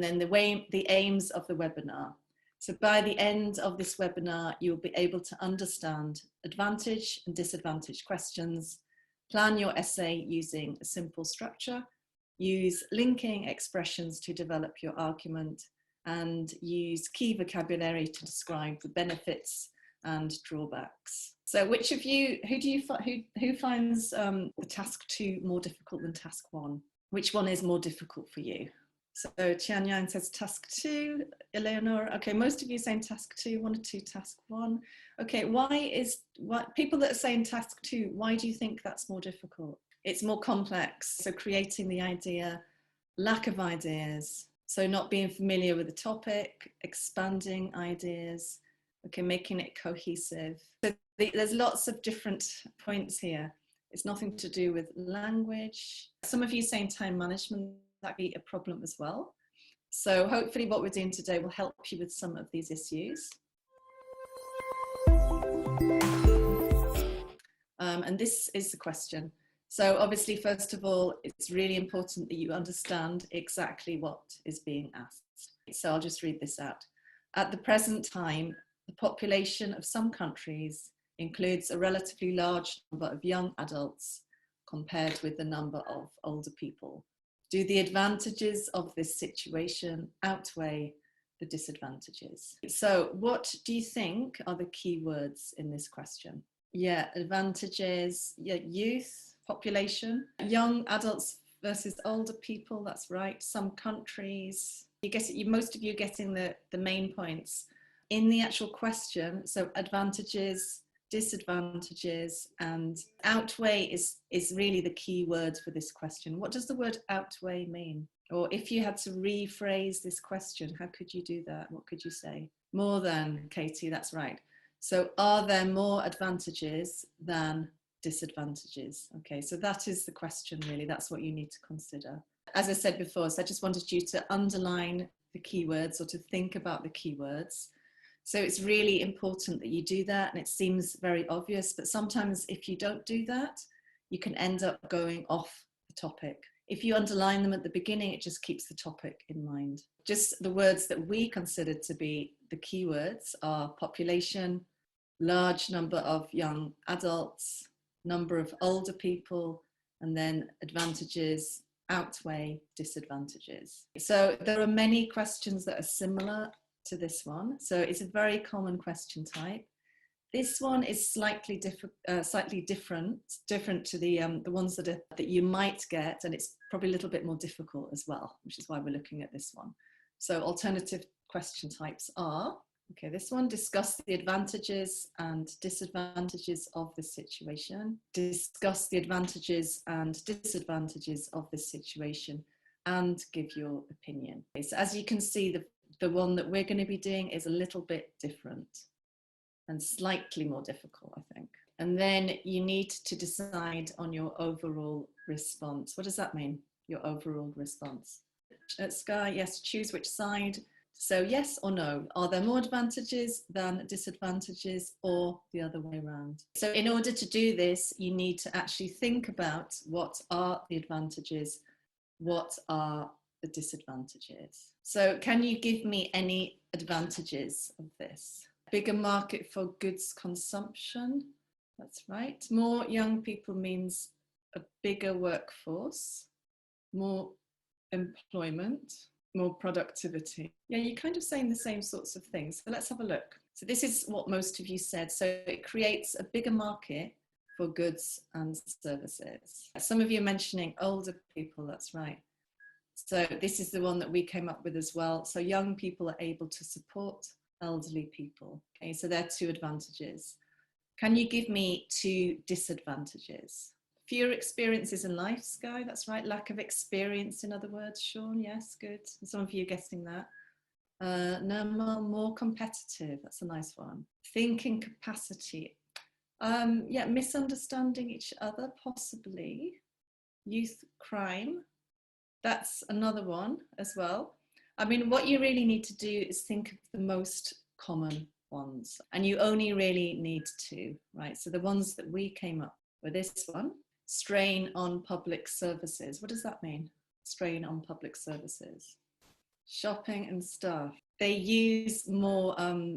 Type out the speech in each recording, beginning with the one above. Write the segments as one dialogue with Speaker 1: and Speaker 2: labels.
Speaker 1: and then the aims of the webinar. So by the end of this webinar, you'll be able to understand advantage and disadvantage questions, plan your essay using a simple structure, use linking expressions to develop your argument, and use key vocabulary to describe the benefits and drawbacks. So which of you, who finds the task 2 more difficult than task 1? Which one is more difficult for you? So Tian Yang says task 2, Eleanor, okay, most of you saying task 2, 1 or 2 task 1. Okay, what people that are saying task 2, why do you think that's more difficult? It's more complex, so creating the idea, lack of ideas, so not being familiar with the topic, expanding ideas, okay, making it cohesive. So there's lots of different points here. It's nothing to do with language. Some of you saying time management, that be a problem as well. So hopefully what we're doing today will help you with some of these issues. And this is the question. So obviously, first of all, it's really important that you understand exactly what is being asked. So I'll just read this out. At the present time, the population of some countries includes a relatively large number of young adults compared with the number of older people. Do the advantages of this situation outweigh the disadvantages? So what do you think are the key words in this question? Yeah, advantages, yeah, youth, population, young adults versus older people, that's right. Some countries, most of you are getting the main points. In the actual question, so advantages, disadvantages, and outweigh is really the key word for this question. What does the word outweigh mean? Or if you had to rephrase this question, how could you do that? What could you say? More than, Katie, that's right. So are there more advantages than disadvantages? Okay, so that is the question really. That's what you need to consider. As I said before, so I just wanted you to underline the keywords or to think about the keywords. So it's really important that you do that, and it seems very obvious, but sometimes if you don't do that, you can end up going off the topic. If you underline them at the beginning, it just keeps the topic in mind. Just the words that we consider to be the keywords are population, large number of young adults, number of older people, and then advantages outweigh disadvantages. So there are many questions that are similar to this one. So it's a very common question type. This one is slightly different to the ones that you might get, and it's probably a little bit more difficult as well, which is why we're looking at this one. So alternative question types are, okay, this one, discuss the advantages and disadvantages of this situation, discuss the advantages and disadvantages of this situation, and give your opinion. Okay, so as you can see, the one that we're going to be doing is a little bit different and slightly more difficult, I think. And then you need to decide on your overall response. What does that mean, your overall response? Sky, yes, choose which side. So yes or no, are there more advantages than disadvantages, or the other way around? So in order to do this, you need to actually think about what are the advantages, what are the disadvantages. So can you give me any advantages of this? Bigger market for goods consumption, that's right. More young people means a bigger workforce, more employment, more productivity. Yeah, you're kind of saying the same sorts of things. So let's have a look. So this is what most of you said. So it creates a bigger market for goods and services. Some of you are mentioning older people, that's right. So this is the one that we came up with as well. So young people are able to support elderly people. Okay, so there are 2 advantages. Can you give me 2 disadvantages? Fewer experiences in life, Sky, that's right. Lack of experience, in other words, Sean, yes, good. Some of you are guessing that. No, more competitive, that's a nice one. Thinking capacity. Yeah, misunderstanding each other, possibly. Youth crime, that's another one as well. I mean, what you really need to do is think of the most common ones, and you only really need 2, right? So the ones that we came up with, this one, strain on public services. What does that mean? Strain on public services. Shopping and stuff. They use more.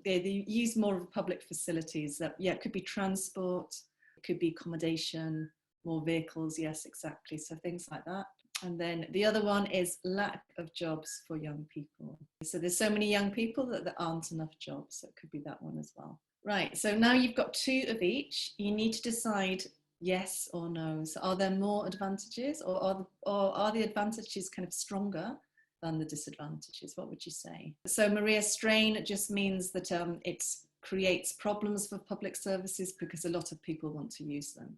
Speaker 1: They use more of public facilities. That, yeah, it could be transport, it could be accommodation, more vehicles. Yes, exactly. So things like that. And then the other one is lack of jobs for young people. So there's so many young people that there aren't enough jobs. So it could be that one as well. Right. So now you've got 2 of each. You need to decide yes or no. So are there more advantages, or are the advantages kind of stronger than the disadvantages? What would you say? So Maria, strain just means that it creates problems for public services because a lot of people want to use them.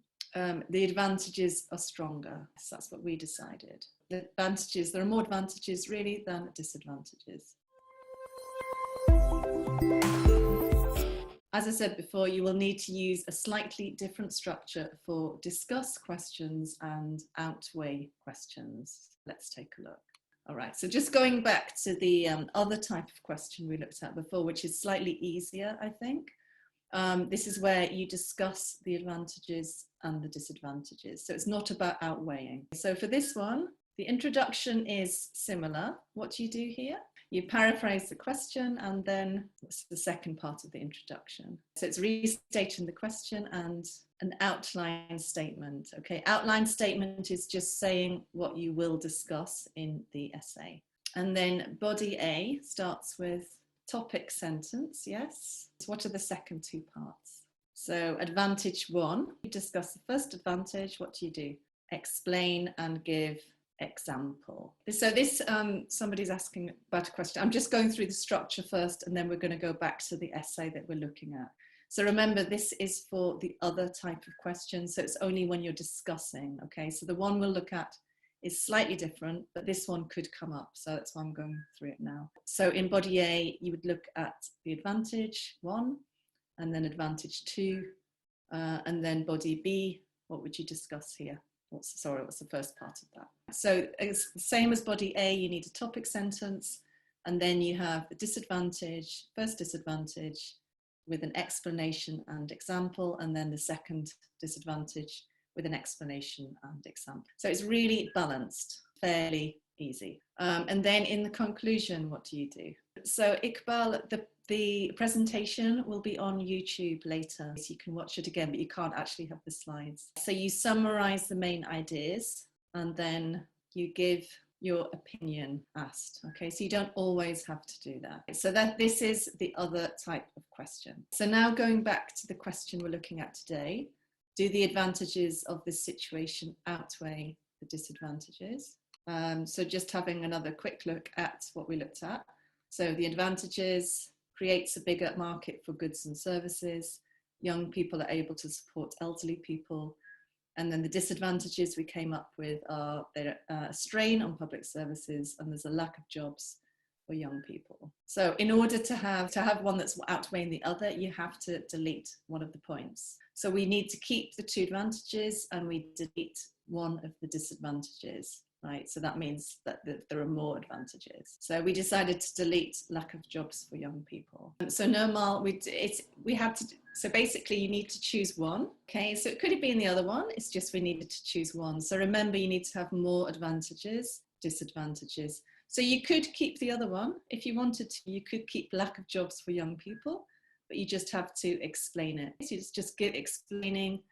Speaker 1: The advantages are stronger. So that's what we decided. The advantages, there are more advantages really than disadvantages. As I said before, you will need to use a slightly different structure for discuss questions and outweigh questions. Let's take a look. All right, so just going back to the other type of question we looked at before, which is slightly easier, I think. This is where you discuss the advantages and the disadvantages. So it's not about outweighing. So for this one, the introduction is similar. What do you do here? You paraphrase the question, and then what's the second part of the introduction? So it's restating the question and an outline statement. Okay, outline statement is just saying what you will discuss in the essay. And then body A starts with topic sentence, yes. So what are the second 2 parts? So advantage 1, you discuss the first advantage. What do you do? Explain and give example. So this, somebody's asking about a question. I'm just going through the structure first, and then we're going to go back to the essay that we're looking at. So remember, this is for the other type of question. So it's only when you're discussing, okay? So the one we'll look at is slightly different, but this one could come up. So that's why I'm going through it now. So in body A, you would look at the advantage 1, and then advantage 2, and then body B, what would you discuss here? What's the first part of that? So it's the same as body A, you need a topic sentence, and then you have the disadvantage, first disadvantage with an explanation and example, and then the second disadvantage with an explanation and example. So it's really balanced, fairly easy. And then in the conclusion, what do you do? So Iqbal, the presentation will be on YouTube later, so you can watch it again, but you can't actually have the slides. So you summarize the main ideas, and then you give your opinion asked. Okay, so you don't always have to do that. So this is the other type of question. So now going back to the question we're looking at today, do the advantages of this situation outweigh the disadvantages? So just having another quick look at what we looked at. So the advantages: creates a bigger market for goods and services. Young people are able to support elderly people. And then the disadvantages we came up with are a strain on public services, and there's a lack of jobs for young people. So in order to have one that's outweighing the other, you have to delete one of the points. So we need to keep the 2 advantages, and we delete one of the disadvantages. Right, so that means that there are more advantages. So we decided to delete lack of jobs for young people. So normal, we had to. So basically, you need to choose one. Okay, so it could have been the other one. It's just we needed to choose one. So remember, you need to have more advantages, disadvantages. So you could keep the other one if you wanted to. You could keep lack of jobs for young people, but you just have to explain it. So it's just explaining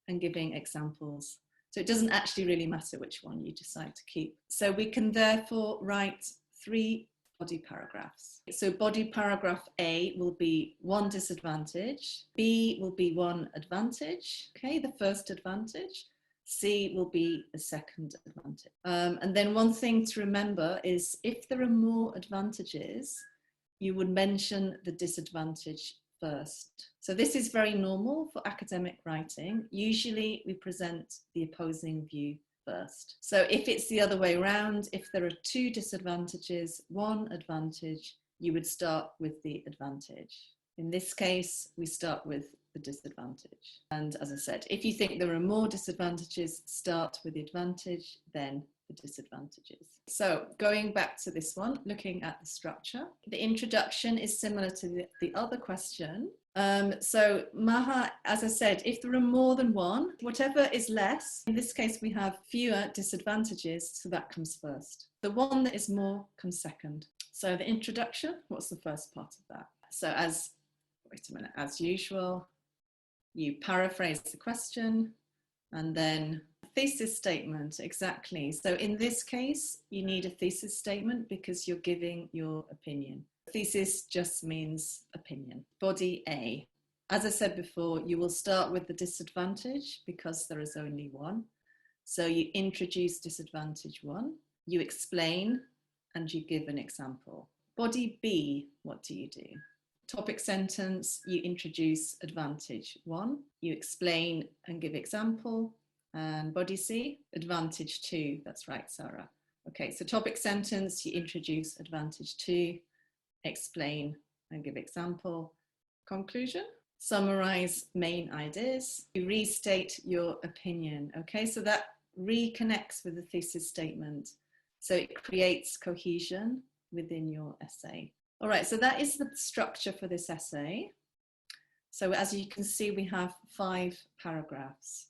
Speaker 1: and giving examples. So it doesn't actually really matter which one you decide to keep. So we can therefore write 3 body paragraphs. So body paragraph A will be 1 disadvantage, B will be 1 advantage, okay, the first advantage, C will be the second advantage. And then one thing to remember is if there are more advantages, you would mention the disadvantage first. So this is very normal for academic writing. Usually we present the opposing view first. So if it's the other way around, if there are 2 disadvantages, 1 advantage, you would start with the advantage. In this case, we start with the disadvantage. And as I said, if you think there are more disadvantages, start with the advantage, then the disadvantages. So going back to this one, looking at the structure, the introduction is similar to the other question. So Maha, as I said, if there are more than 1, whatever is less, in this case we have fewer disadvantages, so that comes first. The one that is more comes second. So the introduction, what's the first part of that? So as usual, you paraphrase the question and then thesis statement, exactly. So in this case, you need a thesis statement because you're giving your opinion. Thesis just means opinion. Body A. As I said before, you will start with the disadvantage because there is only one. So you introduce disadvantage 1, you explain, and you give an example. Body B, what do you do? Topic sentence, you introduce advantage 1, you explain and give example. And body C, advantage 2, that's right, Sarah. Okay, so topic sentence, you introduce advantage 2, explain and give example. Conclusion, summarize main ideas, you restate your opinion. Okay, so that reconnects with the thesis statement. So it creates cohesion within your essay. All right, so that is the structure for this essay. So as you can see, we have 5 paragraphs.